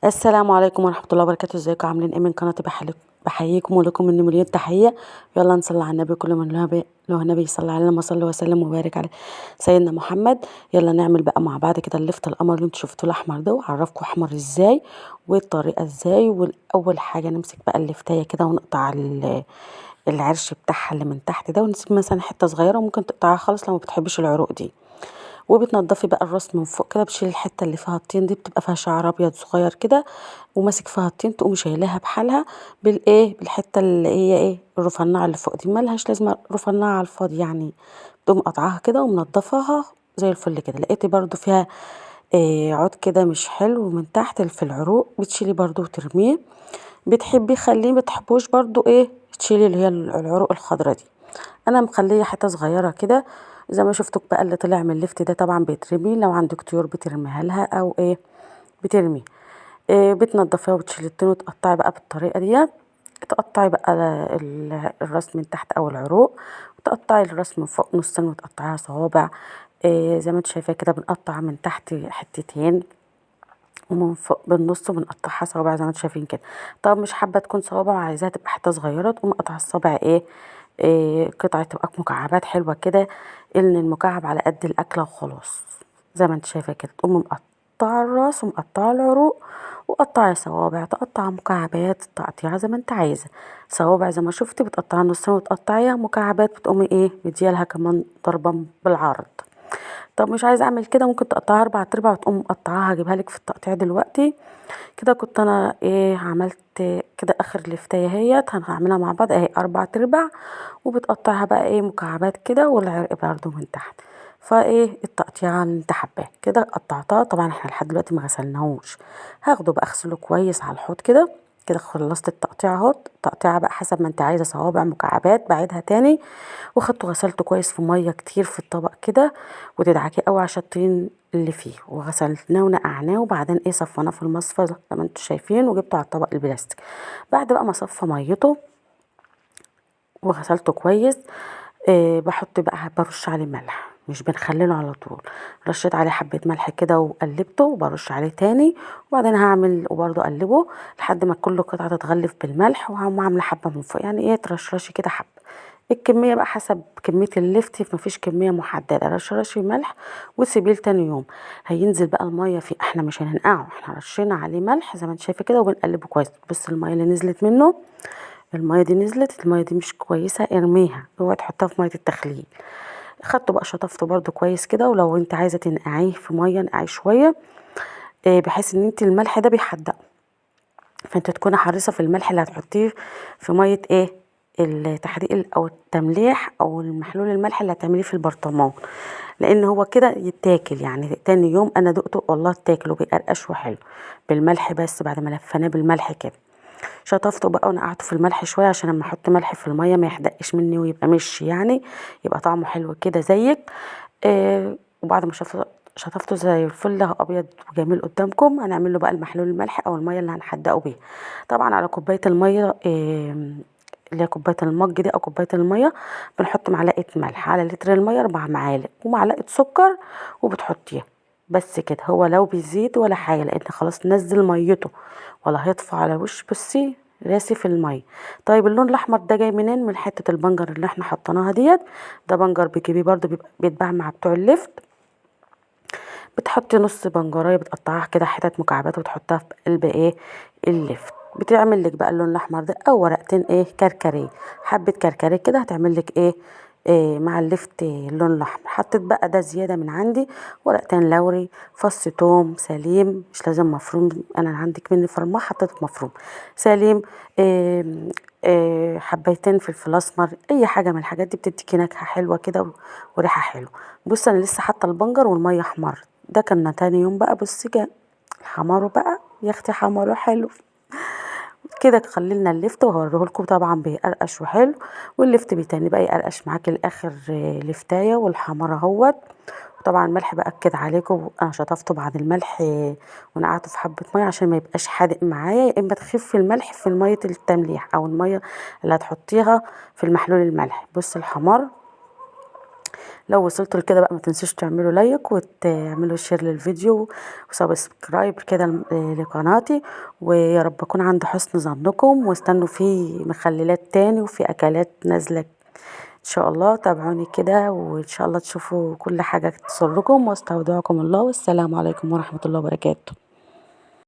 السلام عليكم ورحمة الله وبركاته. ازيكم عاملين ايه؟ من قناة بحييكم ولكم مني مليون تحية. يلا نصلي على النبي، كل من له نبي صلى عليه وسلم صلى وسلم وبارك على سيدنا محمد. يلا نعمل بقى مع بعض كده اللفت القمر اللي انتوا شفتوه الاحمر ده، وعرفكم احمر ازاي والطريقة ازاي. واول حاجة نمسك بقى اللفتاية كده ونقطع العرش بتاعها اللي من تحت ده، ونسيب مثلا حتة صغيرة، وممكن تقطعها خالص لو ما بتحبش العروق دي. وبتنضفي بقى الراس من فوق كده، بتشيلي الحته اللي فيها الطين دي، بتبقى فيها شعر ابيض صغير كده وماسك فيها الطين، تقومي شايلاها بحالها بالحته اللي هي الرفنعه اللي فوق دي، ملهاش لازمه رفنعه على الفاضي يعني. تقوم قطعاها كده ومنضفاها زي الفل كده. لقيتي برضو فيها عود كده مش حلو من تحت في العروق، بتشيلي برضو وترميه. بتحبي خليه، بتحبوش برضو تشيلي اللي هي العروق الخضرا دي. انا مخليه حته صغيره كده زي ما شفتك بقى. اللي طلع من اللفت ده طبعا بيترمي، لو عندك طيور بترميها لها او بترمي. بتنضفيها وتشيلي الطين وتقطعي بقى بالطريقه دي. تقطعي بقى الراس من تحت او العروق، وتقطعي الراس من فوق نصين وتقطعيها صوابع. زي ما انت شايفه كده، بنقطع من تحت حتتين ومن فوق بالنص، وبنقطعها صوابع زي ما انتم شايفين كده. طب مش حابه تكون صوابع وعايزاها تبقى حته صغيره، تقوم قطع الصابع قطعه تبقى مكعبات حلوه كده، ان المكعب على قد الاكله وخلاص. زي ما انت شايفه كده، تقوم مقطعه الراس ومقطعه العروق، وقطعي صوابع، تقطع مكعبات تقطيعها زي ما انت عايزه. صوابع زي ما شفتي بتقطعها نصين وتقطعيها مكعبات، بتقومي مديالها كمان ضربه بالعرض. طب مش عايزه اعمل كده، ممكن تقطعها 4 ارباع وتقوم مقطعاها. هجيبها لك في التقطيع دلوقتي. كده كنت انا عملت كده اخر لفتايه اهيت، هنعملها مع بعض اهي 4 ارباع. وبتقطعها بقى مكعبات كده، والعرق برضو من تحت. التقطيعه اللي انت حباه كده قطعتها. طبعا احنا لحد دلوقتي ما غسلناهوش، هاخده بقى اغسله كويس على الحوض كده. كده خلصت التقطيع اهو. التقطيعه بقى حسب ما انت عايزه، صوابع مكعبات، بعيدها تاني. وخدته غسلته كويس في ميه كتير في الطبق كده، وتدعكيه قوي عشان الطين اللي فيه. وغسلناه ونقعناه، وبعدين صفيناه في المصفى زي ما انتم شايفين، وجبته على الطبق البلاستيك. بعد بقى ما صفى ميته وغسلته كويس، بحط بقى برش عليه ملح، مش بنخلله على طول. رشيت عليه حبة ملح كده وقلبته، وبرش عليه تاني. وبعدين هعمل وبرضه اقلبه لحد ما كل قطعة تتغلف بالملح. وهقوم عاملة حبة من فوق، يعني ترشرشي كده حبة. الكمية بقى حسب كمية اللفت، مفيش كمية محددة. رشرشي ملح وسيبيه تاني يوم. هينزل بقى المية فيه، احنا مش هننقعه، احنا رشينا عليه ملح زي ما انت شايفة كده، وبنقلبه كويس. بص المية اللي نزلت منه، المية دي نزلت، المية دي مش كويسة، ارميها، اوعي تحطها في مية التخليل. خدته بقى شطفته برضو كويس كده. ولو انت عايزة تنقعيه في مية، نقعيه شوية بحيث ان انت الملح ده بيحدقه. فانت تكوني حريصة في الملح اللي هتحطيه في مية التحريق او التمليح او المحلول الملح اللي هتعمليه في البرطمان، لان هو كده يتاكل. يعني تاني يوم انا دقته والله اتاكل وبيقرقش وحلو بالملح، بس بعد ما لفناه بالملح كده. شطفته بقى ونقعته في الملح شويه، عشان لما احط ملح في الميه ما يحدقش مني ويبقى مش يعني، يبقى طعمه حلو كده زيك. وبعد ما شطفته زي الفل اهو ابيض وجميل قدامكم، هنعمل له بقى المحلول الملح او الميه اللي هنحدقه بيها. طبعا على كوبايه الميه اللي هي كوبايه المج دي او كوبايه الميه، بنحط معلقه ملح على لتر الميه 4 معالق، ومعلقه سكر، وبتحطيها. بس كده، هو لو بيزيد ولا حاجه، لان خلاص نزل ميته ولا هيطفى على وش. بصي راسي في الميه. طيب اللون الاحمر ده جاي منين؟ من حته البنجر اللي احنا حطيناها ديت. ده بنجر بتجيبيه برضو، بيتباع مع بتوع اللفت. بتحطي نص بنجرايه، بتقطعها كده حتت مكعبات، وتحطها في قلب اللفت. بتعمل لك بقى اللون الاحمر ده، او ورقتين كركريه. حبه كركريه كده هتعمل لك مع اللفت اللون الاحمر. حطيت بقى ده زياده من عندي، ورقتين لوري، فص توم سليم، مش لازم مفروم، انا عندك مني فرماه حطيت مفروم سليم. حبيتين فلفل اسمر، اي حاجه من الحاجات دي بتديكي نكهه حلوه كده وريحه حلوه. بص انا لسه حاطه البنجر والميه احمر، ده كان تاني يوم بقى. بصي حماره بقى يا اختي، حماره حلو كده. خلينا اللفت وهوريه لكم، طبعا بيقرقش وحلو. واللفت بيتاني بقى يقرقش معاكي لاخر لفتايه، والحمار اهوت. طبعا الملح باكد عليكم، انا شطفته بعد الملح ونقعته في حبه ميه عشان ما يبقاش حادق معايا. يا اما تخف الملح في ميه التمليح او الميه اللي هتحطيها في المحلول الملح. بص الحمار لو وصلتوا لكده بقى ما تنسوش تعملوا لايك وتعملوا شير للفيديو وسبسكرايب كده لقناتي، ويا رب اكون عند حسن ظنكم، واستنوا في مخللات تاني وفي اكلات نازله ان شاء الله. تابعوني كده وان شاء الله تشوفوا كل حاجه تسركم، واستودعكم الله، والسلام عليكم ورحمه الله وبركاته.